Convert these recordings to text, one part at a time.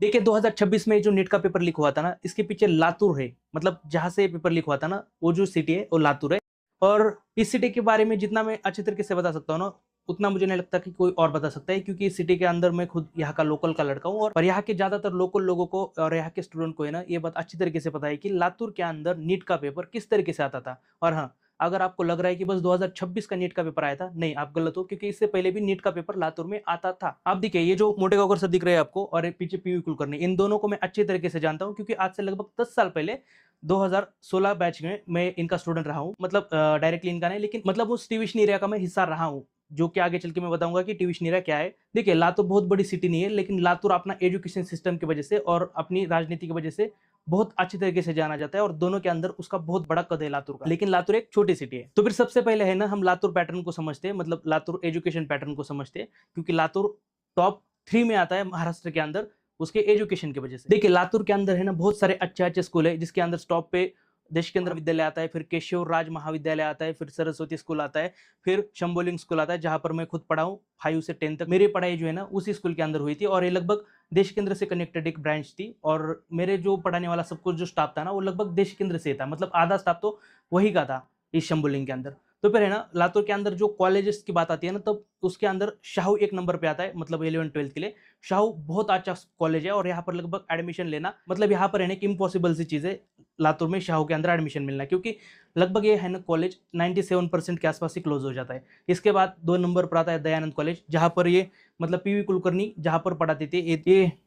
देखिए 2026 में जो नीट का पेपर लीक हुआ था ना, इसके पीछे लातूर है। मतलब जहाँ से पेपर लीक हुआ था ना, वो जो सिटी है वो लातूर है। और इस सिटी के बारे में जितना मैं अच्छे तरीके से बता सकता हूँ ना, उतना मुझे नहीं लगता कि कोई और बता सकता है, क्योंकि इस सिटी के अंदर मैं खुद यहाँ का लोकल का लड़का हूँ। और यहाँ के ज्यादातर लोकल लोगों को और यहाँ के स्टूडेंट को है ना, ये बात अच्छी तरीके से पता है कि लातूर के अंदर नीट का पेपर किस तरीके से आता था। और हाँ, अगर आपको लग रहा है कि बस 2026 का नीट का पेपर आया था, नहीं, आप गलत हो, क्योंकि इससे पहले भी नीट का पेपर लातूर में आता था। आप देखिए, ये जो मोटे गांवकर सर दिख रहे हैं आपको और पीछे पीवी कुलकर्णी, इन दोनों को मैं अच्छे तरीके से जानता हूँ, क्योंकि आज से लगभग 10 साल पहले 2016 बैच में मैं इनका स्टूडेंट रहा हूँ। मतलब डायरेक्टली इनका नहीं, लेकिन मतलब उस टीविशन एरिया का मैं हिस्सा रहा हूँ, जो कि आगे चल के मैं बताऊंगा कि टीविशन एरिया क्या है। देखिए, लातूर बहुत बड़ी सिटी नहीं है, लेकिन लातूर अपना एजुकेशन सिस्टम की वजह से और अपनी राजनीति की वजह से बहुत अच्छी तरीके से जाना जाता है, और दोनों के अंदर उसका बहुत बड़ा कद है लातूर का। लेकिन लातूर एक छोटी सिटी है। तो फिर सबसे पहले है ना, हम लातूर पैटर्न को समझते हैं, मतलब लातूर एजुकेशन पैटर्न को समझते हैं, क्योंकि लातूर टॉप 3 में आता है महाराष्ट्र के अंदर उसके एजुकेशन की वजह से। देखिए, लातूर के अंदर है ना बहुत सारे अच्छे अच्छे स्कूल है, जिसके अंदर टॉप पे देश केंद्र विद्यालय आता है, फिर केशव राज महाविद्यालय आता है, फिर सरस्वती स्कूल आता है, फिर शंभोलिंग स्कूल आता है, जहां पर मैं खुद पढ़ा हूँ 5 से 10 तक। मेरी पढ़ाई जो है ना उसी स्कूल के अंदर हुई थी, और ये लगभग देश केंद्र से कनेक्टेड एक ब्रांच थी। और मेरे जो पढ़ाने वाला सब कुछ जो स्टाफ था ना, वो लगभग देश केंद्र से था, मतलब आधा स्टाफ तो वही का था इस शंभुलिंग के अंदर। तो फिर है ना, लातूर के अंदर जो कॉलेजेस की बात आती है ना, तब उसके अंदर शाहू एक नंबर पे आता है, मतलब 11-12 के लिए। शाहू बहुत अच्छा कॉलेज है, और यहाँ पर लगभग एडमिशन लेना, मतलब यहाँ पर रहने की इम्पॉसिबल सी चीज है लातूर में शाहू के अंदर एडमिशन मिलना, क्योंकि लगभग ये है ना कॉलेज 97% के आसपास ही क्लोज हो जाता है। इसके बाद 2 नंबर पर आता है दयानंद कॉलेज, जहाँ पर ये मतलब पीवी कुलकर्णी जहाँ पर पढ़ाते थे।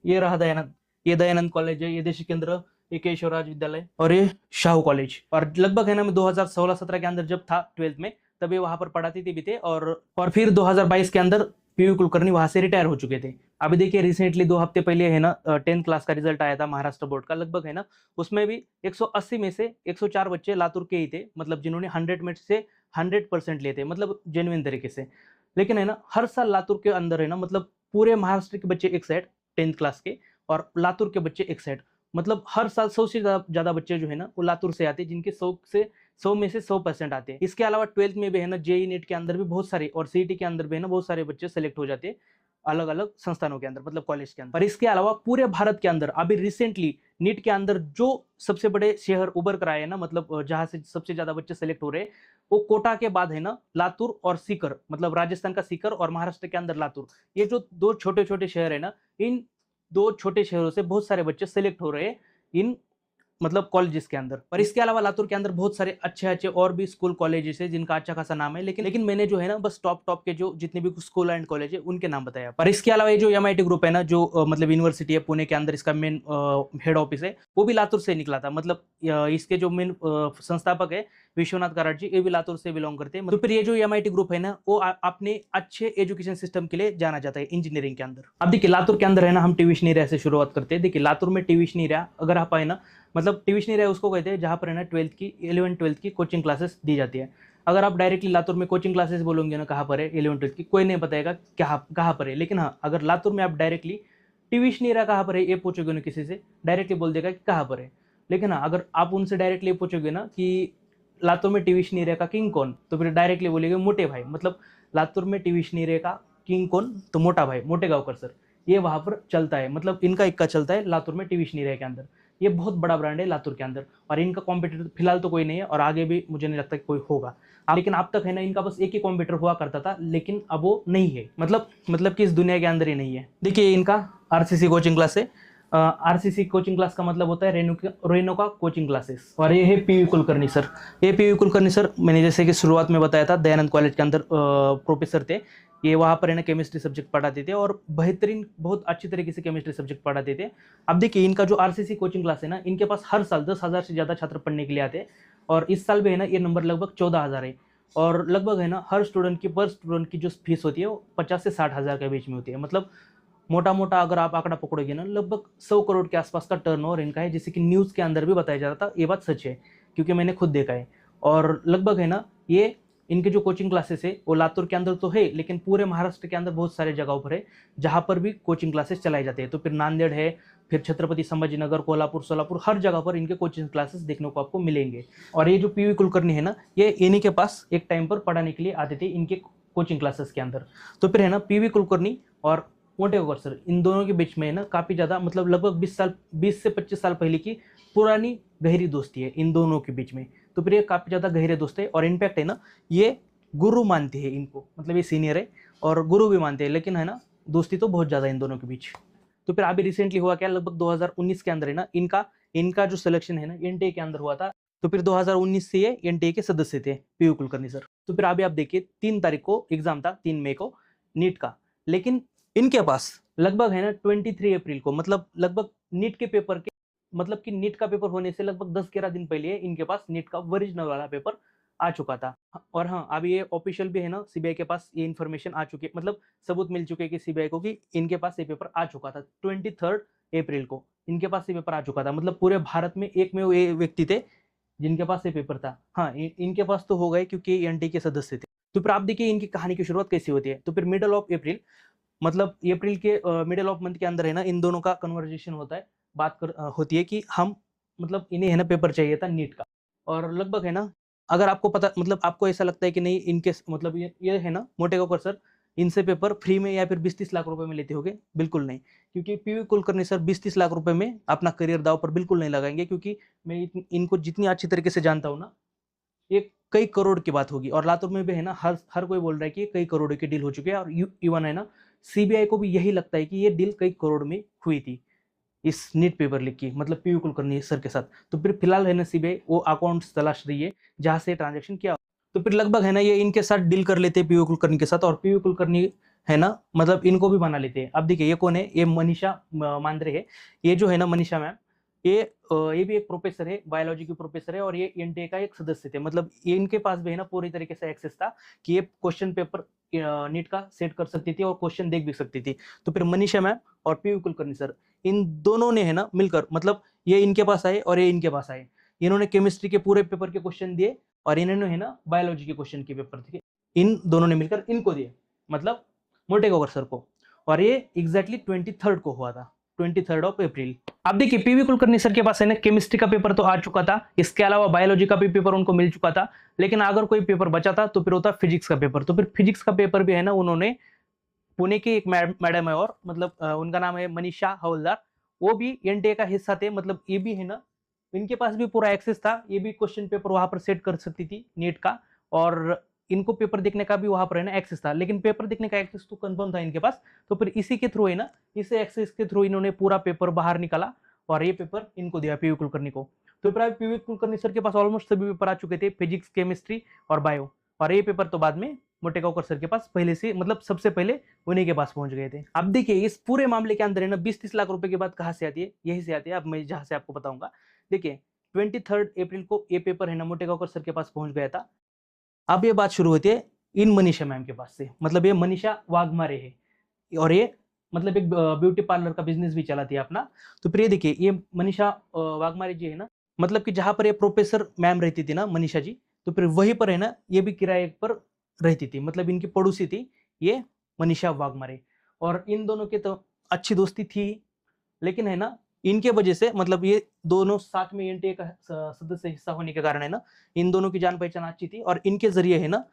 ये रहा दयानंद, ये दयानंद कॉलेज है, ये देशी केंद्र, ये केशवराज विद्यालय, और ये शाहू कॉलेज। और लगभग है ना, मैं 2016-17 के अंदर जब था 12th में, तब ये वहां पर पढ़ाती थी भी थे। और फिर 2022 के अंदर पीवी कुलकर्णी वहां से रिटायर हो चुके थे। अभी देखिए, रिसेंटली 2 हफ्ते पहले है ना 10th क्लास का रिजल्ट आया था महाराष्ट्र बोर्ड का। लगभग है ना, उसमें भी 180 में से 104 बच्चे लातूर के ही थे, मतलब जिन्होंने 100 में से 100% लिए थे, मतलब जेन्युइन तरीके से। लेकिन है ना, हर साल लातूर के अंदर है ना, मतलब पूरे महाराष्ट्र के बच्चे एक साइड 10th क्लास के, और लातूर के बच्चे एक साइड, मतलब हर साल 100 से ज्यादा बच्चे जो है ना वो लातूर से आते हैं, जिनके 100 में से 100% आते हैं। इसके अलावा 12th में भी है ना, जेई नीट के अंदर भी बहुत सारे, और सीईटी के अंदर भी है ना बहुत सारे बच्चे सेलेक्ट हो जाते हैं अलग अलग संस्थानों के अंदर, मतलब कॉलेज के अंदर। और इसके अलावा पूरे भारत के अंदर अभी रिसेंटली नीट के अंदर जो सबसे बड़े शहर उभर कर आए हैं ना, मतलब जहां से सबसे ज्यादा बच्चे सेलेक्ट हो रहे हैं, वो कोटा के बाद है ना लातूर और सीकर, मतलब राजस्थान का सीकर और महाराष्ट्र के अंदर लातूर। ये जो 2 छोटे छोटे शहर है ना, इन 2 छोटे शहरों से बहुत सारे बच्चे सेलेक्ट हो रहे हैं इन मतलब कॉलेजेस के अंदर। और इसके अलावा लातूर के अंदर बहुत सारे अच्छे अच्छे और भी स्कूल कॉलेजेस है, जिनका अच्छा खासा नाम है, लेकिन मैंने जो है ना बस टॉप टॉप के जो जितने भी स्कूल एंड कॉलेज है उनके नाम बताया। पर इसके अलावा ये जो एमआईटी ग्रुप है ना, जो मतलब यूनिवर्सिटी है पुणे के अंदर, इसका मेन हेड ऑफिस है, वो भी लातूर से निकला था। मतलब इसके जो मेन संस्थापक है विश्वनाथ कराड जी, ये भी लातूर से बिलोंग करते हैं। तो फिर ये जो एमआईटी ग्रुप है ना, वो अपने अच्छे एजुकेशन सिस्टम के लिए जाना जाता है इंजीनियरिंग के अंदर। अब देखिए, लातूर के अंदर है ना, हम ट्यूशन एरिया से शुरुआत करते हैं। देखिए, लातूर में ट्यूशन एरिया अगर आप आए ना, मतलब ट्यूशन एरिया उसको कहते हैं जहाँ पर है ना 11th-12th की कोचिंग क्लासेस दी जाती है। अगर आप डायरेक्टली लातूर में कोचिंग क्लासेस बोलोगे ना कहाँ पर है 11th-12th की, कोई नहीं बताएगा कहाँ पर है। लेकिन हाँ, अगर लातूर में आप डायरेक्टली ट्यूशन एरिया कहाँ पर है ये पूछोगे ना किसी से, डायरेक्टली बोल देगा कि कहाँ पर है। लेकिन हाँ, अगर आप उनसे डायरेक्टली पूछोगे ना कि लातूर में ट्यूशन एरिया का किंग कौन, तो फिर डायरेक्टली बोलेंगे मोटे भाई। मतलब लातूर में ट्यूशन एरिया का किंग कौन, तो मोटा भाई, मोटे गाँवकर सर, ये वहां पर चलता है। मतलब इनका इक्का चलता है लातूर में ट्यूशन एरिया के अंदर। ये बहुत बड़ा ब्रांड है लातूर के अंदर, और इनका कॉम्पिटिटर फिलहाल तो कोई नहीं है, और आगे भी मुझे नहीं लगता कि कोई होगा। लेकिन अब तक है ना, इनका बस एक ही कॉम्पिटिटर हुआ करता था, लेकिन अब वो नहीं है, मतलब कि इस दुनिया के अंदर ही नहीं है। देखिए, इनका आरसीसी कोचिंग क्लास है। आरसीसी कोचिंग क्लास का मतलब होता है रेणुका कोचिंग क्लासेस। और ये है पीवी कुलकर्णी सर। ये पीवी कुलकर्णी सर, मैंने जैसे कि शुरुआत में बताया था, दयानंद कॉलेज के अंदर प्रोफेसर थे। ये वहाँ पर है ना केमिस्ट्री सब्जेक्ट पढ़ाते थे, और बेहतरीन बहुत अच्छी तरीके से केमिस्ट्री सब्जेक्ट पढ़ाते थे। अब देखिए, इनका जो आरसीसी कोचिंग क्लास है ना, इनके पास हर साल 10,000 से ज़्यादा छात्र पढ़ने के लिए आते हैं, और इस साल भी है ना ये नंबर लगभग 14,000 है। और लगभग है ना हर स्टूडेंट की पर स्टूडेंट की जो फीस होती है वो 50 से 60,000 के बीच में होती है। मतलब मोटा मोटा अगर आप आंकड़ा पकड़ोगे ना, लगभग 100 करोड़ के आसपास का टर्नओवर इनका है, जैसे कि न्यूज़ के अंदर भी बताया जाता था। ये बात सच है, क्योंकि मैंने खुद देखा है। और लगभग है ना, ये इनके जो कोचिंग क्लासेस है वो लातूर के अंदर तो है, लेकिन पूरे महाराष्ट्र के अंदर बहुत सारे जगहों पर है जहाँ पर भी कोचिंग क्लासेस चलाई जाती है। तो फिर नांदेड़ है, फिर छत्रपति संभाजीनगर, कोल्हापुर, सोलापुर, हर जगह पर इनके कोचिंग क्लासेस देखने को आपको मिलेंगे। और ये जो पीवी कुलकर्णी है ना, ये इन्हीं के पास एक टाइम पर पढ़ाने के लिए आते थे इनके कोचिंग क्लासेस के अंदर। तो फिर है ना, पीवी कुलकर्णी और मोटे होकर सर इन दोनों के बीच में है ना काफी ज्यादा मतलब लगभग 20 से 25 साल पहले की पुरानी गहरी दोस्ती है इन दोनों के बीच में। तो फिर ये काफी ज्यादा गहरे दोस्त है और इनफैक्ट है ना ये गुरु मानते हैं इनको, मतलब ये सीनियर है और गुरु भी मानते हैं, लेकिन है ना दोस्ती तो बहुत ज्यादा है इन दोनों के बीच। तो फिर अभी रिसेंटली हुआ क्या, लगभग 2019 के अंदर है ना इनका जो सिलेक्शन है ना एनटीए के अंदर हुआ था। तो फिर 2019 से ये एनटीए के सदस्य थे पीयू कुलकर्णी सर। तो फिर अभी आप देखिए 3 तारीख को एग्जाम था, 3 मई को नीट का, लेकिन इनके पास लगभग है ना 23 अप्रैल को, मतलब लगभग नीट के पेपर के मतलब कि नीट का पेपर होने से लगभग 10-11 दिन पहले इनके पास नीट का ओरिजिनल वाला पेपर आ चुका था। और हाँ अभी ये ऑफिशियल भी है ना, सीबीआई के पास ये इन्फॉर्मेशन आ चुकी है, मतलब सबूत मिल चुके हैं कि सीबीआई को कि इनके पास ये पेपर आ चुका था 23 अप्रैल को इनके पास ये पेपर आ चुका था। मतलब पूरे भारत में एक में वो ये व्यक्ति थे जिनके पास ये पेपर था। हाँ इनके पास तो हो गए क्योंकि एनटी के सदस्य थे। तो फिर आप देखिए इनकी कहानी की शुरुआत कैसी होती है। तो फिर मिडल ऑफ अप्रैल, मतलब अप्रैल के मिडल ऑफ मंथ के अंदर है ना इन दोनों का कन्वर्जेशन होता है, होती है कि हम मतलब इन्हें है ना पेपर चाहिए था नीट का। और लगभग है ना अगर आपको पता मतलब आपको ऐसा लगता है कि नहीं इनके मतलब ये है ना मोटे होकर सर इनसे पेपर फ्री में या फिर 20-30 लाख रुपए में लेते होंगे, बिल्कुल नहीं। क्योंकि पीवी कुलकर्णी सर 20-30 लाख रुपए में अपना करियर दाव पर बिल्कुल नहीं लगाएंगे, क्योंकि मैं इनको जितनी अच्छी तरीके से जानता हूँ ना, ये कई करोड़ की बात होगी। और लातूर में भी है ना हर कोई बोल रहा है कि कई करोड़ की डील हो चुकी है। और इवन है ना सीबीआई को भी यही लगता है कि ये डील कई करोड़ में हुई थी इस नीट पेपर लीक की, मतलब पीयू कुलकर्णी सर के साथ। तो फिर फिलहाल है ना सीबीआई वो अकाउंट्स तलाश रही है जहां से ट्रांजेक्शन किया। तो फिर लगभग है ना ये इनके साथ डील कर लेते हैं पीयू कुलकर्णी के साथ, और पीयू कुलकर्णी है ना मतलब इनको भी बना लेते हैं। अब देखिए ये कौन है, ये मनीषा मांद्रे है। ये जो है ना मनीषा मैम, ये भी एक प्रोफेसर है, बायोलॉजी की प्रोफेसर है, और ये एनटीए का एक सदस्य थे। मतलब ये इनके पास भी है ना पूरी तरीके से एक्सेस था कि ये क्वेश्चन पेपर नीट का सेट कर सकती थी और क्वेश्चन देख भी सकती थी। तो फिर मनीषा मैम और पीयू कुलकर्णी सर इन दोनों ने है ना मिलकर, मतलब ये इनके पास आए और ये इनके पास आए। इन्होंने केमिस्ट्री के पूरे पेपर के क्वेश्चन दिए और इन्होंने है ना बायोलॉजी के क्वेश्चन के पेपर थे, इन दोनों ने मिलकर इनको दिए, मतलब मोटे गोवर सर को। और ये एग्जैक्टली 23 को हुआ था, 23 अप्रैल। अब देखिए पीवी कुलकर्णी सर के पास है ना केमिस्ट्री का पेपर तो आ चुका था, इसके अलावा बायोलॉजी का भी पेपर उनको मिल चुका था। लेकिन अगर कोई पेपर बचा था तो फिर होता फिजिक्स का पेपर। तो फिर फिजिक्स का पेपर भी है ना उन्होंने, पुणे की एक मैडम है और मतलब उनका नाम है मनीषा हवलदार, वो भी एनटीए का हिस्सा थे। मतलब ये भी है ना इनके पास भी पूरा एक्सेस था, ये भी क्वेश्चन पेपर वहां पर सेट कर सकती थी नीट का, और इनको पेपर देखने का भी वहां पर है ना एक्सेस था। लेकिन पेपर देखने का एक्सेस तो कंफर्म था इनके पास। तो फिर इसी के थ्रू है ना, इस एक्सेस के थ्रू इन्होंने पूरा पेपर बाहर निकाला और ये पेपर इनको दिया पीवी कुलकर्णी को। तो फिर पीवी कुलकर्णी सर के पास ऑलमोस्ट सभी पेपर आ चुके थे, फिजिक्स, केमिस्ट्री और बायो। और ये पेपर तो बाद में मोटेगांवकर सर के पास पहले से, मतलब सबसे पहले उन्हीं के पास पहुंच गए थे। अब देखिए इस पूरे मामले के अंदर है ना 20-30 लाख रुपए की बात कहां से आती है, यही से आती है। अब मैं जहां से आपको बताऊंगा, देखिए 23 अप्रैल को ये पेपर है ना मोटेगांवकर सर के पास पहुंच गया था। अब ये बात शुरू होती है इन मनीषा मैम के पास से, मतलब ये मनीषा वाघमारे है और ये मतलब एक ब्यूटी पार्लर का बिजनेस भी चलाती है अपना। तो फिर ये देखिए ये मनीषा वाघमारे जी है ना, मतलब कि जहां पर ये प्रोफेसर मैम रहती थी ना मनीषा जी, तो फिर वहीं पर है ना ये भी किराए पर रहती थी, मतलब इनकी पड़ोसी थी ये मनीषा वाघमारे। और इन दोनों की तो अच्छी दोस्ती थी, लेकिन है ना इनके वजह से, मतलब ये दोनों साथ में एनटीए का सदस्य हिस्सा होने के कारण है ना इन दोनों की जान पहचान अच्छी थी, और इनके जरिए है ना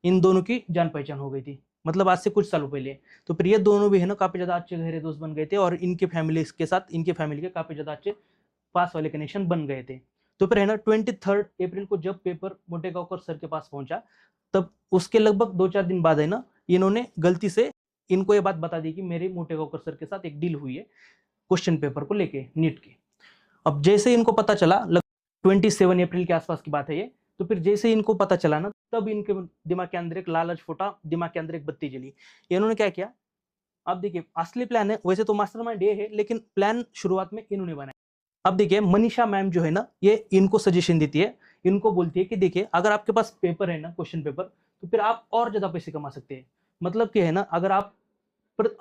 इन दोनों की जान पहचान हो गई थी, मतलब आज से कुछ सालों पहले। तो फिर ये दोनों भी है ना काफी ज्यादा अच्छे गहरे दोस्त बन गए थे, और इनके फैमिली के साथ इनके फैमिली के काफी ज्यादा अच्छे पास वाले कनेक्शन बन गए थे। तो फिर है ना 23 अप्रैल को जब पेपर मोटेगांवकर सर के पास पहुंचा, तब उसके लगभग 2-4 दिन बाद है ना इन्होंने गलती से इनको ये बात बता दी कि मेरे मोटेगांवकर सर के साथ एक डील हुई है क्वेश्चन पेपर को लेके नीट के। अब जैसे इनको पता चला, 27 अप्रैल के आसपास की बात है ये, तो फिर जैसे इनको पता चला ना, तब इनके दिमाग के अंदर एक लालच फूटा, दिमाग के अंदर एक बत्ती जली। इन्होंने क्या किया, अब देखिए असली प्लान है, वैसे तो मास्टरमाइंड ये है, लेकिन प्लान शुरुआत में इन्होंने बनाया। अब देखिए मनीषा मैम जो है ना, ये इनको सजेशन देती है, इनको बोलती है कि देखिए अगर आपके पास पेपर है ना क्वेश्चन पेपर, तो फिर आप और ज्यादा पैसे कमा सकते हैं। मतलब कि है ना अगर आप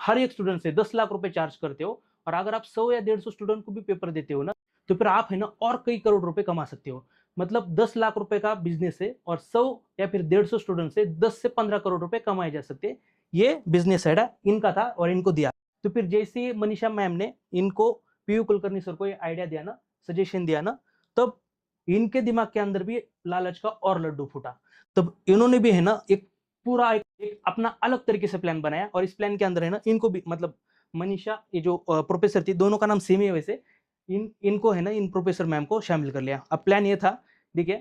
हर एक स्टूडेंट से 10 लाख रुपए चार्ज करते हो, और अगर आप 100 या 150 स्टूडेंट को भी पेपर देते हो ना, तो फिर आप है ना और कई करोड़ रुपए कमा सकते हो। मतलब 10 लाख रुपए का बिजनेस है और 100 या फिर 150 स्टूडेंट से 10 से 15 करोड़ रुपए कमाए जा सकते हैं। ये बिजनेस आइडिया इनका था और इनको दिया। तो फिर जैसे मनीषा मैम ने इनको पीयू कुलकर्णी सर को ये आइडिया दिया ना, सजेशन दिया ना, तब इनके दिमाग के अंदर भी लालच का और लड्डू फूटा। तब इन्होंने भी है ना एक पूरा एक अपना अलग तरीके से प्लान बनाया, और इस प्लान के अंदर है ना इनको भी मतलब मनीषा, ये जो प्रोफेसर थी, दोनों का नाम सेम ही है वैसे, इनको है ना, इन प्रोफेसर मैम को शामिल कर लिया। अब प्लान ये था, देखिए,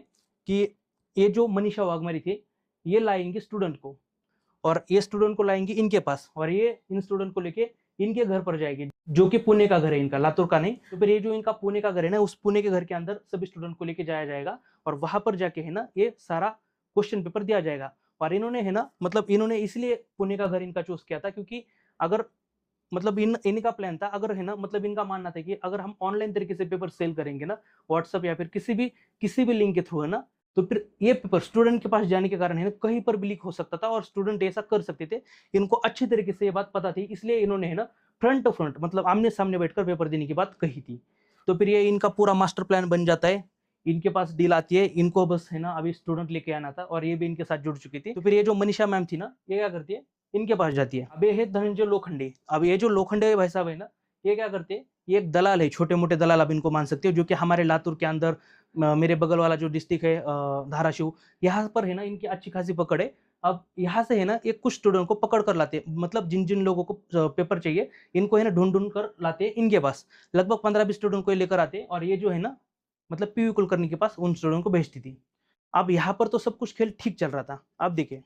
कि ये जो मनीषा वाघमारी थी, ये लाएंगे स्टूडेंट को, और ये स्टूडेंट को लाएंगे इनके पास, और ये इन स्टूडेंट को लेके इनके घर पर जाएगी, जो कि पुणे का घर है इनका, लातूर का नहीं। तो फिर ये जो इनका पुणे का घर है ना, उस पुणे के घर के अंदर सभी स्टूडेंट को लेके जाया जाएगा, और वहां पर जाके है ना, ये सारा क्वेश्चन पेपर दिया जाएगा। और इन्होंने है ना, मतलब इन्होंने इसलिए पुणे का घर इनका चूज किया था, क्योंकि अगर मतलब इनका प्लान था, अगर है ना, मतलब इनका मानना था कि अगर हम ऑनलाइन तरीके से पेपर सेल करेंगे ना, व्हाट्सएप या फिर किसी भी लिंक के थ्रू है ना, तो फिर ये पेपर स्टूडेंट के पास जाने के कारण है ना, कहीं पर भी लीक हो सकता था, और स्टूडेंट ऐसा कर सकते थे। इनको अच्छी तरीके से ये बात पता थी, इसलिए इन्होंने है ना, फ्रंट टू फ्रंट, मतलब आमने सामने बैठकर पेपर देने की बात कही थी। तो फिर ये इनका पूरा मास्टर प्लान बन जाता है, इनके पास डील आती है, इनको बस है ना अभी स्टूडेंट लेके आना था, और ये भी इनके साथ जुड़ चुकी थी। तो फिर ये जो मनीषा मैम थी ना, ये क्या करती है, इनके पास जाती है। अब ये है धनंजय लोखंडे। अब ये जो लोखंडे भाई साहब है ना, ये क्या करते हैं, ये एक दलाल है, छोटे मोटे दलाल आप इनको मान सकते हो, जो कि हमारे लातूर के अंदर मेरे बगल वाला जो डिस्ट्रिक्ट है धाराशिव, यहाँ पर है ना इनकी अच्छी खासी पकड़ है। अब यहाँ से है ना, एक कुछ स्टूडेंट को पकड़ कर लाते हैं, मतलब जिन जिन लोगों को पेपर चाहिए, इनको है ना ढूंढ ढूंढ कर लाते हैं इनके पास। लगभग 15-20 स्टूडेंट को लेकर आते हैं, और ये जो है ना, मतलब पीवी कुलकर्णी के पास उन स्टूडेंट को भेजती थी। अब यहाँ पर तो सब कुछ खेल ठीक चल रहा था। अब देखिए,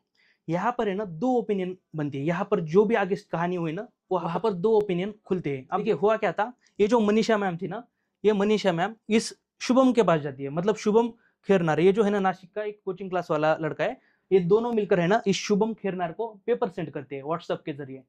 यहाँ पर है ना, दो ओपिनियन बनती है। यहाँ पर जो भी आगे कहानी हुई ना, वहां पर दो ओपिनियन खुलते हैं। अब देखिए हुआ क्या था, ये जो मनीषा मैम थी ना, ये मनीषा मैम इस शुभम के पास जाती है, मतलब शुभम खेरनार, ये जो है ना नासिक का एक कोचिंग क्लास वाला लड़का है, ये दोनों मिलकर है ना, इस शुभम खेरनार को पेपर सेंड करते हैं व्हाट्सएप के जरिए।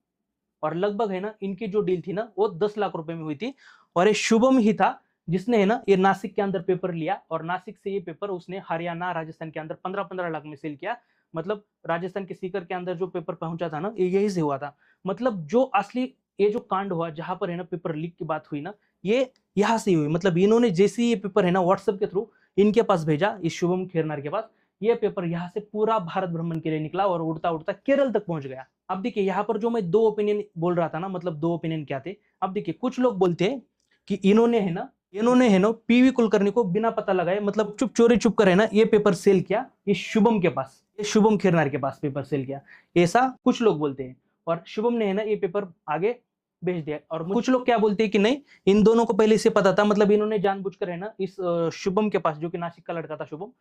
और लगभग है ना, इनकी जो डील थी ना, वो 10 लाख रुपए में हुई थी, और ये शुभम ही था जिसने है ना, ये नासिक के अंदर पेपर लिया, और नासिक से ये पेपर उसने हरियाणा राजस्थान के अंदर 15-15 लाख में सेल किया। मतलब राजस्थान के सीकर के अंदर जो पेपर पहुंचा था ना, ये यही से हुआ था। मतलब जो असली ये जो कांड हुआ, जहां पर है ना पेपर लीक की बात हुई ना, ये यहाँ से हुई। मतलब इन्होंने जैसे ये पेपर है ना व्हाट्सएप के थ्रू इनके पास भेजा, इस शुभम खेरनार के पास, ये पेपर यहाँ से पूरा भारत भ्रमण के लिए निकला, और उड़ता उड़ता केरल तक पहुंच गया। अब देखिए, यहाँ पर जो मैं दो ओपिनियन बोल रहा था ना, मतलब दो ओपिनियन क्या थे। अब देखिए, कुछ लोग बोलते हैं कि इन्होंने पीवी कुलकर्णी को बिना पता लगाए, मतलब चोरी चुप कर है ना, ये पेपर सेल किया इस शुभम के पास, ये शुभम खेरनार के पास पेपर सेल किया, ऐसा कुछ लोग बोलते हैं। और शुभम ने है ना ये पेपर आगे भेज दिया। और कुछ लोग क्या बोलते हैं कि नहीं, इन दोनों को पहले से पता था, मतलब इन्होंने जानबूझकर है ना इस शुभम के पास, जो कि नासिक का लड़का था शुभम,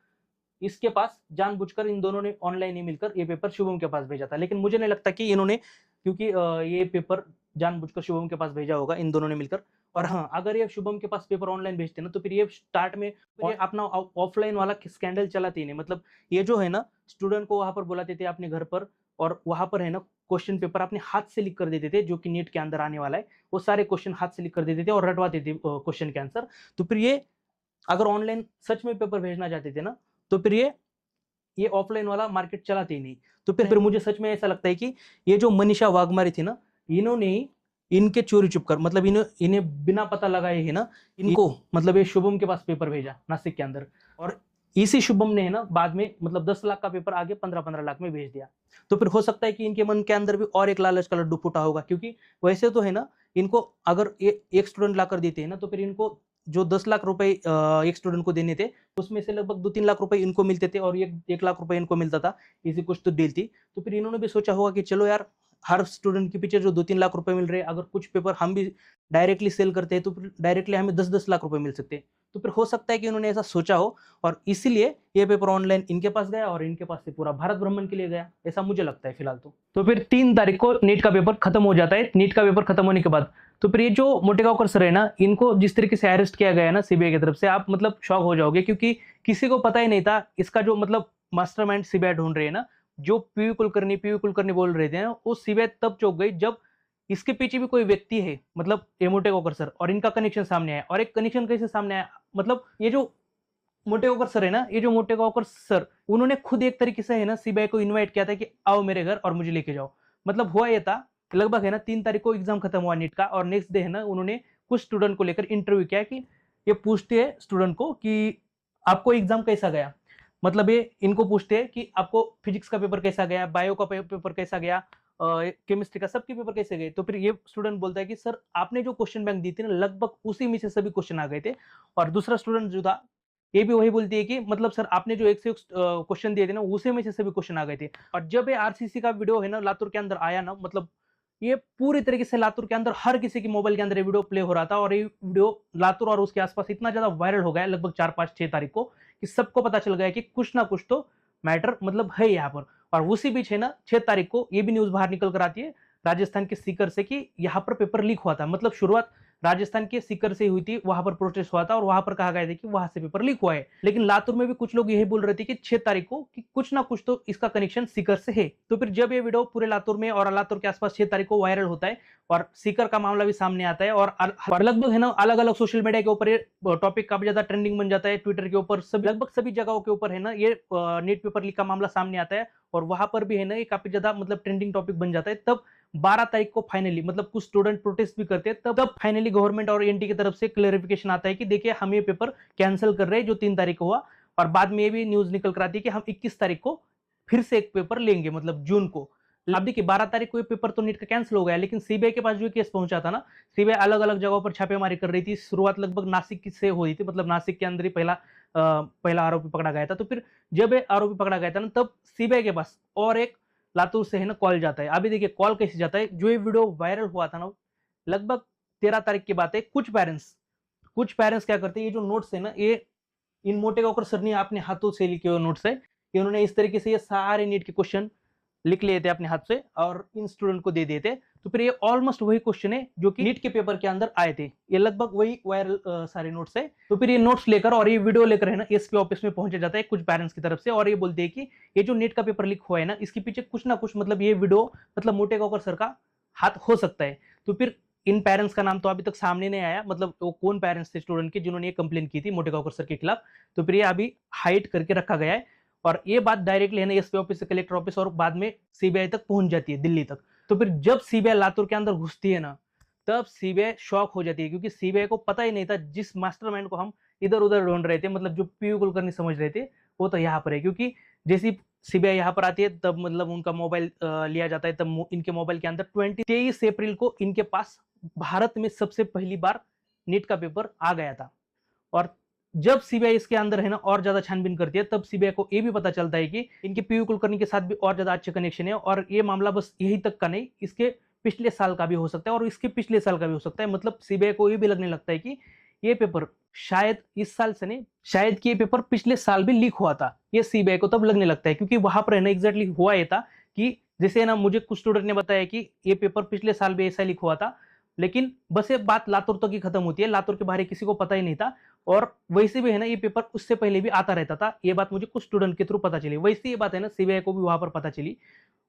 इसके पास जानबूझकर इन दोनों ने ऑनलाइन ही मिलकर ये पेपर शुभम के पास भेजा था। लेकिन मुझे नहीं लगता कि इन्होंने, क्योंकि ये पेपर जानबूझकर शुभम के पास भेजा होगा इन दोनों ने मिलकर। और हाँ, अगर ये शुभम के पास पेपर ऑनलाइन भेजते ना, तो फिर ये स्टार्ट में ये अपना ऑफलाइन वाला स्कैंडल चलाते ही नहीं। मतलब ये जो है ना, स्टूडेंट को वहां पर बुलाते थे अपने घर पर, और वहां पर है ना क्वेश्चन पेपर अपने हाथ से लिख कर देते थे, जो कि नीट के अंदर आने वाला है, वो सारे क्वेश्चन हाथ से लिख कर देते थे और रटवाते थे क्वेश्चन के आंसर। तो फिर ये अगर ऑनलाइन सच में पेपर भेजना चाहते थे ना, तो फिर ये ऑफलाइन वाला मार्केट चलाते ही नहीं। तो फिर मुझे सच में ऐसा लगता है कि ये जो मनीषा वाघमारी थी ना, इन्होंने ही इनके चोरी चुप कर, मतलब इन्हें बिना पता लगाए है ना, इनको मतलब ये शुभम के पास पेपर भेजा नासिक के अंदर, और इसी शुभम ने है ना बाद में मतलब 10 लाख का पेपर आगे 15-15 लाख में भेज दिया। तो फिर हो सकता है कि इनके मन के अंदर भी और एक लालच का लड्डू फूटा होगा, क्योंकि वैसे तो है ना, इनको अगर एक स्टूडेंट ला कर देते हैं ना, तो फिर इनको जो 10 लाख रुपए एक स्टूडेंट को देने थे, उसमें से लगभग 2-3 लाख रुपए इनको मिलते थे, और 1 लाख रुपए इनको मिलता था। इसी कुछ तो डील थी। तो फिर इन्होंने भी सोचा होगा कि चलो यार, हर स्टूडेंट के पीछे जो 2-3 लाख रुपए मिल रहे हैं, अगर कुछ पेपर हम भी डायरेक्टली सेल करते हैं, तो फिर डायरेक्टली हमें 10-10 लाख रुपए मिल सकते हैं। तो फिर हो सकता है कि उन्होंने ऐसा सोचा हो, और इसीलिए ये पेपर ऑनलाइन इनके पास गया, और इनके पास से पूरा भारत भ्रमण के लिए गया, ऐसा मुझे लगता है फिलहाल। तो फिर 3 तारीख को नीट का पेपर खत्म हो जाता है। नीट का पेपर खत्म होने के बाद तो फिर ये जो मोटेगांवकर सर है ना, इनको जिस तरीके से अरेस्ट किया गया है ना सीबीआई की तरफ से, आप मतलब शॉक हो जाओगे, क्योंकि किसी को पता ही नहीं था इसका जो मतलब मास्टरमाइंड सीबीआई ढूंढ रही है ना, जो पीवी कुलकर्णी बोल रहे थे ना, वो सीबीआई तब चौंक गई जब इसके पीछे भी कोई व्यक्ति है, मतलब ये मोटेगांवकर सर, और इनका कनेक्शन सामने आया। और एक कनेक्शन कैसे सामने आया, मतलब ये जो मोटेगांवकर सर है ना, ये जो मोटेगांवकर सर, उन्होंने खुद एक तरीके से है ना सीबीआई को इनवाइट किया था कि आओ मेरे घर और मुझे लेके जाओ। मतलब हुआ ये था, लगभग है ना 3 तारीख को एग्जाम खत्म हुआ नीट का, और नेक्स्ट डे है ना उन्होंने कुछ स्टूडेंट को लेकर इंटरव्यू किया, कि ये पूछते हैं स्टूडेंट को कि आपको एग्जाम कैसा गया। मतलब ये इनको पूछते हैं कि आपको फिजिक्स का पेपर कैसा गया, बायो का पेपर कैसा गया, केमिस्ट्री का, सबके पेपर कैसे गए। तो फिर ये स्टूडेंट बोलता है कि सर आपने जो क्वेश्चन बैंक दी थी ना, लगभग उसी में से सभी क्वेश्चन आ गए थे। और दूसरा स्टूडेंट जो था, ये भी वही बोलती है कि मतलब सर आपने जो 1 से 1 क्वेश्चन दिए थे ना, उसी में से सभी क्वेश्चन आ गए थे। और जब ये आरसीसी का वीडियो है ना लातूर के अंदर आया ना, मतलब ये पूरी तरीके से लातूर के अंदर हर किसी के मोबाइल के अंदर ये वीडियो प्ले हो रहा था और ये वीडियो लातूर और उसके आसपास इतना ज्यादा वायरल हो गया लगभग 4, 5, 6 तारीख को कि सबको पता चल गया कि कुछ ना कुछ तो मैटर मतलब है यहाँ पर। और उसी बीच है ना 6 तारीख को ये भी न्यूज बाहर निकल कर आती है राजस्थान के सीकर से कि यहाँ पर पेपर लीक हुआ था। मतलब शुरुआत राजस्थान के सीकर से हुई थी, वहां पर प्रोटेस्ट हुआ था और वहां पर कहा गया था कि वहां से पेपर लीक हुआ है। लेकिन लातूर में भी कुछ लोग यही बोल रहे थे कि 6 तारीख को कि कुछ ना कुछ तो इसका कनेक्शन सीकर से है। तो फिर जब ये वीडियो पूरे लातूर में और लातूर के आसपास 6 तारीख को वायरल होता है और सीकर का मामला भी सामने आता है और लगभग है ना अलग अलग सोशल मीडिया के ऊपर ये टॉपिक काफी ज्यादा ट्रेंडिंग बन जाता है, ट्विटर के ऊपर सब लगभग सभी जगहों के ऊपर है ना ये नीट पेपर लीक का मामला सामने आता है और वहां पर भी है ना ये काफी ज्यादा मतलब ट्रेंडिंग टॉपिक बन जाता है। तब 12 तारीख को फाइनली मतलब कुछ स्टूडेंट प्रोटेस्ट भी करते हैं, तब फाइनली गवर्नमेंट और एनटी की तरफ से क्लेरिफिकेशन आता है कि देखिए हम ये पेपर कैंसिल कर रहे हैं जो 3 तारीख को हुआ। और बाद में ये भी न्यूज निकल कर आती है कि हम 21 तारीख को फिर से एक पेपर लेंगे मतलब जून को। अब देखिए 12 तारीख को ये पेपर तो नीट का कैंसिल हो गया, लेकिन सीबीआई के पास जो केस पहुंचा था ना, सीबीआई अलग अलग जगहों पर छापेमारी कर रही थी। शुरुआत लगभग नासिक से हुई थी, मतलब नासिक के अंदर ही पहला आरोपी पकड़ा गया था। तो फिर जब ये आरोपी पकड़ा गया था ना, तब सीबीआई के पास और एक लातूर से है ना कॉल जाता है। अभी देखिए कॉल कैसे जाता है, जो ये वीडियो वायरल हुआ था ना लगभग 13 तारीख की बात है। कुछ पेरेंट्स क्या करते हैं, ये जो नोट्स है ना ये इन मोटे गांवकर सर ने अपने हाथों से लिखे हुए नोट्स है। इन्होंने इस तरीके से ये सारे नीट के क्वेश्चन लिख लिए थे अपने हाथ से और इन स्टूडेंट को दे दिए थे। तो फिर ये ऑलमोस्ट वही क्वेश्चन है जो कि नीट के पेपर के अंदर आए थे, ये लगभग वही वायरल सारे नोट्स है। तो फिर ये नोट्स लेकर और ये वीडियो लेकर है ना एसपी ऑफिस में पहुंचा जाता है कुछ पेरेंट्स की तरफ से और ये बोलते हैं कि ये जो नीट का पेपर लीक हुआ है ना इसके पीछे कुछ ना कुछ मतलब ये वीडियो मतलब मोटे गांवकर सर का हाथ हो सकता है। तो फिर इन पेरेंट्स का नाम तो अभी तक सामने नहीं आया, मतलब वो कौन पेरेंट्स थे स्टूडेंट के जिन्होंने ये कंप्लेन की थी मोटे गांवकर सर के खिलाफ। तो फिर ये अभी हाइड करके रखा गया है और ये बात डायरेक्टली है ना एसपी ऑफिस से कलेक्टर ऑफिस और बाद में सीबीआई तक पहुंच जाती है, दिल्ली तक। तो फिर जब सीबीआई लातूर के अंदर घुसती है ना, तब सीबीआई शॉक हो जाती है क्योंकि सीबीआई को पता ही नहीं था जिस मास्टरमाइंड को हम इधर उधर ढूंढ रहे थे, मतलब जो पीयू कुलकर्णी समझ रहे थे, वो तो यहाँ पर है। क्योंकि जैसी सीबीआई यहाँ पर आती है तब मतलब उनका मोबाइल लिया जाता है, तब इनके मोबाइल के अंदर 23 अप्रैल को इनके पास भारत में सबसे पहली बार नीट का पेपर आ गया था। और जब सीबीआई इसके अंदर है ना और ज्यादा छानबीन करती है, तब सीबीआई को ये भी पता चलता है कि इनके पीयू कुलकर्णी के साथ भी और ज्यादा अच्छे कनेक्शन है और ये मामला बस यही तक का नहीं, इसके पिछले साल का भी हो सकता है और इसके पिछले साल का भी हो सकता है। मतलब सीबीआई को ये भी लगने लगता है कि ये पेपर शायद इस साल से नहीं, शायद कि ये पेपर पिछले साल भी लीक हुआ था। ये सीबीआई को तब लगने लगता है क्योंकि वहां पर है ना एग्जैक्टली हुआ ये था कि जैसे ना मुझे कुछ स्टूडेंट ने बताया कि ये पेपर पिछले साल भी ऐसा लीक हुआ था, लेकिन बस ये बात लातूर तक ही खत्म होती है, लातूर के बाहर किसी को पता ही नहीं था। और वैसे भी है ना ये पेपर उससे पहले भी आता रहता था, ये बात मुझे कुछ स्टूडेंट के थ्रू पता चली। वैसे ये बात है ना सीबीआई को भी वहां पर पता चली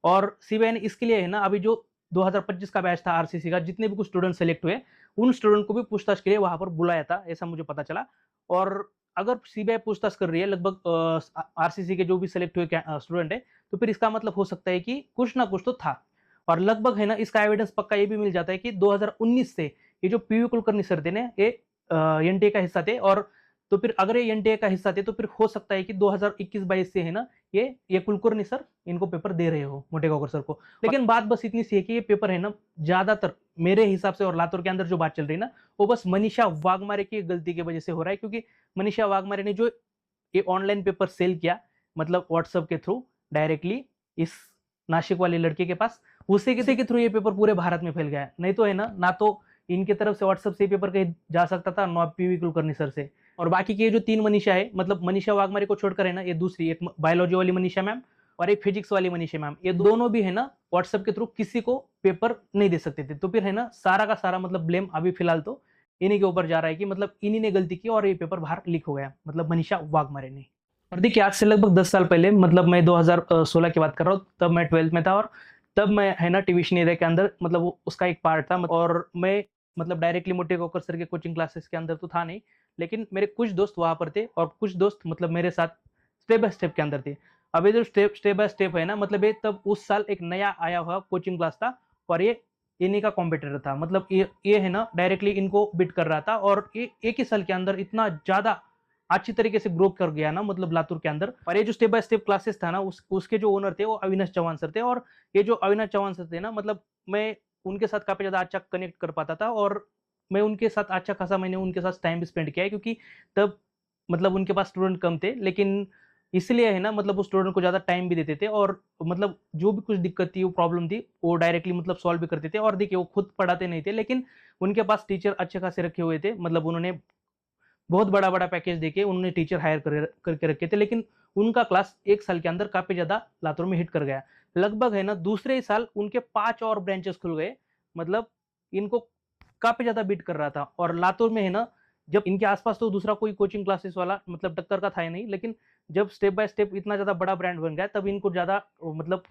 और सीबीआई ने इसके लिए है ना अभी जो 2025 का बैच था आरसीसी का, जितने भी कुछ स्टूडेंट सेलेक्ट हुए उन स्टूडेंट को भी पूछताछ के लिए वहां पर बुलाया था, ऐसा मुझे पता चला। और अगर सीबीआई पूछताछ कर रही है लगभग आरसीसी के जो भी सिलेक्ट हुए स्टूडेंट है, तो फिर इसका मतलब हो सकता है कि कुछ ना कुछ तो था। और लगभग है ना इसका एविडेंस पक्का ये भी मिल जाता है कि 2019 से ये जो पीयू कुलकर्णी सर थे ना ये एनटीए का हिस्सा थे। और तो फिर अगर ये एनटीए का हिस्सा थे तो फिर हो सकता है कि 2021-22 से है ना ये कुलकर्णी सर इनको पेपर दे रहे हो मोटे गांवकर सर को। लेकिन बात बस इतनी सी है कि ये पेपर है ना ज्यादातर मेरे हिसाब से और लातूर के अंदर जो बात चल रही है ना, वो बस मनीषा वाघमारे की गलती की वजह से हो रहा है। क्योंकि मनीषा वाघमारे ने जो ये ऑनलाइन पेपर सेल किया मतलब व्हाट्सएप के थ्रू डायरेक्टली इस नासिक वाले लड़के के पास, उसी के थ्रू ये पेपर पूरे भारत में फैल गया है। नहीं तो है ना तो इनके तरफ से व्हाट्सएप से पेपर कहीं जा सकता था, ना पीवी कुलकर्णी सर से। और बाकी के जो 3 मनीषा है, मतलब मनीषा वाघमारे को छोड़कर है ना ये दूसरी एक बायोलॉजी वाली मनीषा मैम और एक फिजिक्स वाली मनीषा मैम, ये दोनों भी है ना व्हाट्सएप के थ्रू किसी को पेपर नहीं दे सकते थे। तो फिर है ना सारा का सारा मतलब ब्लेम अभी फिलहाल तो इन्हीं के ऊपर जा रहा है कि मतलब इन्हीं ने गलती की और ये पेपर बाहर लीक हो गया, मतलब मनीषा वाघमारे ने। और देखिए आज से लगभग 10 साल पहले, मतलब मैं 2016 की बात कर रहा हूँ, तब मैं 12th में था और तब मैं है ना टिविशन एरिया के अंदर मतलब उसका एक पार्ट था। और मैं मतलब डायरेक्टली मोटे गांवकर सर के कोचिंग क्लासेस के अंदर तो था नहीं, लेकिन मेरे कुछ दोस्त वहां पर थे और कुछ दोस्त मतलब मेरे साथ स्टेप बाय स्टेप के अंदर थे। अब ये जो स्टेप बाय स्टेप है ना, मतलब ये तब उस साल एक नया आया हुआ कोचिंग क्लास था और ये इन्हीं का कॉम्पिटिटर था। मतलब ये है ना डायरेक्टली इनको बिट कर रहा था और ये एक ही साल के अंदर इतना ज्यादा अच्छी तरीके से ग्रो कर गया ना मतलब लातूर के अंदर। और ये जो स्टेप बाय स्टेप क्लासेस था ना उसके जो ओनर थे वो अविनाश चौहान सर थे। और ये जो अविनाश चौहान सर थे ना, मतलब मैं उनके साथ काफी ज्यादा अच्छा कनेक्ट कर पाता था और मैं उनके साथ अच्छा खासा मैंने उनके साथ टाइम भी स्पेंड किया है। क्योंकि तब मतलब उनके पास स्टूडेंट कम थे, लेकिन इसलिए है ना मतलब वो स्टूडेंट को ज़्यादा टाइम भी देते थे और मतलब जो भी कुछ दिक्कत थी, वो प्रॉब्लम थी, वो डायरेक्टली मतलब सॉल्व भी करते थे। और देखिए वो खुद पढ़ाते नहीं थे, लेकिन उनके पास टीचर अच्छे खासे रखे हुए थे। मतलब उन्होंने बहुत बड़ा-बड़ा पैकेज देके उन्होंने टीचर हायर करके रखे थे, लेकिन उनका क्लास 1 साल के अंदर काफ़ी ज़्यादा लातूर में हिट कर गया। लगभग है ना दूसरे ही साल उनके 5 और ब्रांचेस खुल गए। मतलब इनको काफ़ी ज़्यादा बीट कर रहा था। और लातूर में है ना, जब इनके आस-पास तो दूसरा कोई कोचिंग क्लासेस वाला मतलब टक्कर का था ही नहीं, लेकिन जब स्टेप बाय स्टेप इतना ज़्यादा बड़ा ब्रांड बन गया, तब इनको ज़्यादा मतलब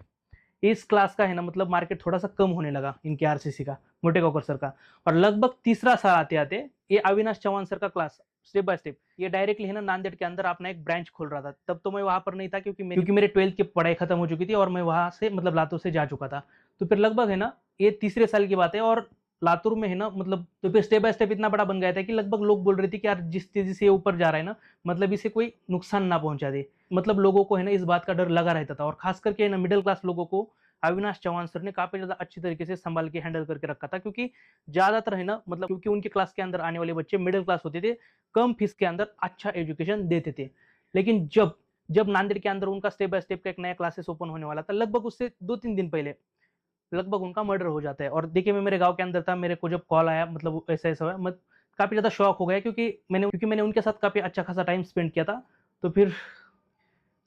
इस क्लास का है ना मतलब मार्केट थोड़ा-सा कम होने लगा इनके आरसीसी का, मोटे कॉकर सर का। और लगभग तीसरा साल आते-आते ये अविनाश चौहान सर का क्लास स्टेप बाय स्टेप ये डायरेक्टली है ना नांदेड़ के अंदर अपना एक ब्रांच खोल रहा था। तब तो मैं वहाँ पर नहीं था, क्योंकि मेरे 12th की पढ़ाई खत्म हो चुकी थी और मैं वहाँ से मतलब लातूर से जा चुका था। तो फिर लगभग है ना ये तीसरे साल की बात है और लातूर में है ना मतलब तो फिर स्टेप बाय स्टेप इतना बड़ा बन गया था कि लगभग लोग बोल रहे थे कि यार जिस तेज़ी से ये ऊपर जा रहा है ना, मतलब इसे कोई नुकसान ना पहुँचा दे। मतलब लोगों को है ना इस बात का डर लगा रहता था और ख़ास करके है ना मिडल क्लास लोगों को अविनाश चौहान सर ने काफ़ी ज़्यादा अच्छी तरीके से सँभाल के हैंडल करके रखा था, क्योंकि ज़्यादातर है ना मतलब क्योंकि उनके क्लास के अंदर आने वाले बच्चे मिडल क्लास होते थे, कम फीस के अंदर अच्छा एजुकेशन देते थे। लेकिन जब जब नांदेड़ के अंदर उनका स्टेप बाय स्टेप का एक नया क्लासेस ओपन होने वाला था, लगभग उससे 2-3 दिन पहले लगभग उनका मर्डर हो जाता है। और देखिए मैं मेरे गाँव के अंदर था, मेरे को जब कॉल आया मतलब ऐसा-ऐसा हुआ, मैं काफ़ी ज़्यादा शॉक हो गया, क्योंकि मैंने उनके साथ काफ़ी अच्छा खासा टाइम स्पेंड किया था। तो फिर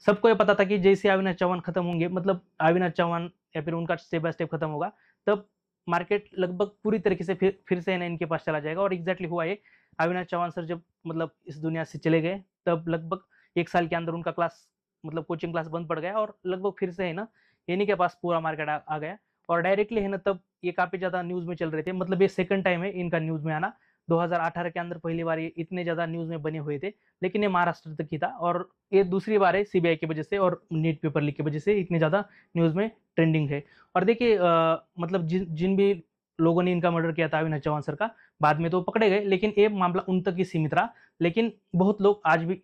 सबको ये पता था कि जैसे अविनाश चौहान खत्म होंगे, मतलब अविनाश चौहान या फिर उनका स्टेप बाय स्टेप खत्म होगा, तब मार्केट लगभग पूरी तरीके से फिर से ना इनके पास चला जाएगा। और एग्ज़ैक्टली हुआ ये। अविनाश चौहान सर जब मतलब इस दुनिया से चले गए, तब लगभग 1 साल के अंदर उनका क्लास मतलब कोचिंग क्लास बंद पड़ गया और लगभग फिर से है ना, इन्हीं के पास पूरा मार्केट आ गया। और डायरेक्टली है ना तब ये काफ़ी ज़्यादा न्यूज़ में चल रहे थे। मतलब ये सेकंड टाइम है इनका न्यूज़ में आना। 2018 के अंदर पहली बार ये इतने ज़्यादा न्यूज़ में बने हुए थे, लेकिन ये महाराष्ट्र तक ही था। और ये दूसरी बार है सीबीआई की वजह से और नीट पेपर लीक की वजह से इतनी ज़्यादा न्यूज़ में ट्रेंडिंग है। और देखिए मतलब जिन जिन भी लोगों ने इनका मर्डर किया था अविनाश चौहान सर का, बाद में तो पकड़े गए, लेकिन ये मामला उन तक ही सीमित रहा। लेकिन बहुत लोग आज भी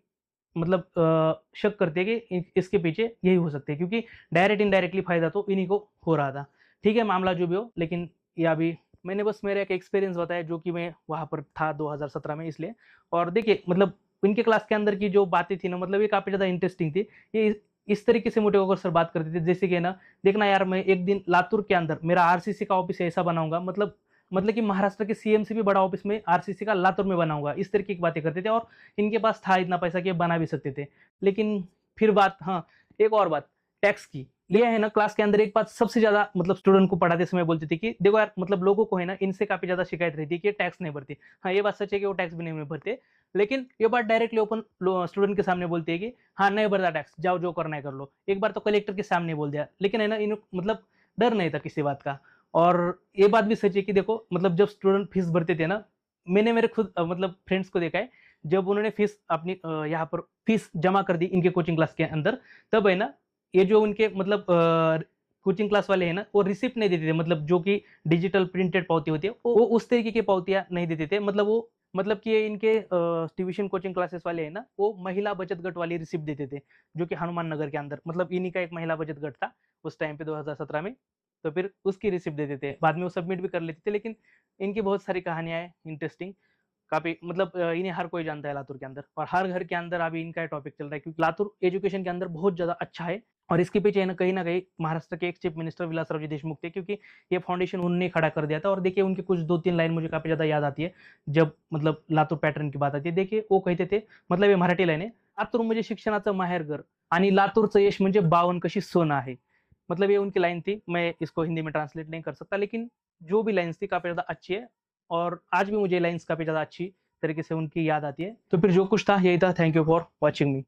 मतलब शक करते हैं कि इसके पीछे यही हो सकते हैं, क्योंकि डायरेक्ट इनडायरेक्टली फ़ायदा तो इन्हीं को हो रहा था। ठीक है, मामला जो भी हो, लेकिन ये अभी मैंने बस मेरा एक एक्सपीरियंस बताया, जो कि मैं वहाँ पर था 2017 में इसलिए। और देखिए मतलब इनके क्लास के अंदर की जो बातें थी ना, मतलब ये काफ़ी ज़्यादा इंटरेस्टिंग थी। ये इस तरीके से मोटे होकर सर बात करते थे, जैसे कि ना देखना यार, मैं एक दिन लातूर के अंदर मेरा आरसीसी का ऑफिस ऐसा बनाऊँगा, मतलब कि महाराष्ट्र के सीएम से भी बड़ा ऑफिस में आरसीसी का लातूर में बनाऊँगा। इस तरीके की बातें करते थे और इनके पास था इतना पैसा कि ये बना भी सकते थे। लेकिन फिर बात, हाँ, एक और बात टैक्स की। ये है ना क्लास के अंदर एक बात सबसे ज़्यादा मतलब स्टूडेंट को पढ़ाते समय बोलती थी कि देखो यार, मतलब लोगों को है ना इनसे काफ़ी ज़्यादा शिकायत रहती है कि ये टैक्स नहीं भरते। हाँ, ये बात सच है कि वो टैक्स भी नहीं भरते, लेकिन ये बात डायरेक्टली ओपन लो स्टूडेंट के सामने बोलती है कि हाँ, नहीं भरता टैक्स, जाओ जो करना है कर लो। एक बार तो कलेक्टर के सामने बोल दिया, लेकिन है ना इन मतलब डर नहीं था किसी बात का। और ये बात भी सच है कि देखो मतलब जब स्टूडेंट फीस भरते थे ना, मैंने मेरे खुद मतलब फ्रेंड्स को देखा है, जब उन्होंने फीस अपनी यहाँ पर फीस जमा कर दी इनके कोचिंग क्लास के अंदर, तब है ना ये जो उनके मतलब कोचिंग क्लास वाले हैं ना, वो रिसिप्ट नहीं देते थे, मतलब जो कि डिजिटल प्रिंटेड पावती होती है, वो उस तरीके की पावतियाँ नहीं देते थे। मतलब कि ये इनके ट्यूशन कोचिंग क्लासेस वाले हैं ना, वो महिला बचत गट वाली रिसिप्ट देते थे, जो कि हनुमान नगर के अंदर मतलब इन्हीं का एक महिला बचत गट था उस टाइम पे 2017 में। तो फिर उसकी रिसिप्ट दे देते हैं। बाद में वो सबमिट भी कर लेते थे, लेकिन इनकी बहुत सारी कहानियाँ हैं इंटरेस्टिंग। काफ़ी मतलब इन्हें हर कोई जानता है लातूर के अंदर, और हर घर के अंदर अभी इनका टॉपिक चल रहा है, क्योंकि लातूर एजुकेशन के अंदर बहुत ज़्यादा अच्छा है। और इसके पीछे है ना कहीं न कहीं महाराष्ट्र के एक चीफ मिनिस्टर विलासराव जी देशमुख थे, क्योंकि ये फाउंडेशन उन्होंने खड़ा कर दिया था। और देखिए उनकी कुछ 2-3 लाइन मुझे काफ़ी ज़्यादा याद आती है, जब मतलब लातूर पॅटर्न की बात आती है। देखिए वो कहते थे, मतलब ये मराठी लाईन आहे, "लातूर म्हणजे शिक्षणाचं माहेरघर आणि लातूरचं यश म्हणजे 52 कशी सोनं आहे." मतलब ये उनकी लाइन थी, मैं इसको हिंदी में ट्रांसलेट नहीं कर सकता, लेकिन जो भी लाइन्स थी काफ़ी ज़्यादा अच्छी है। और आज भी मुझे लाइन्स काफ़ी ज़्यादा अच्छी तरीके से उनकी याद आती है। तो फिर जो कुछ था यही था। Thank you for watching me.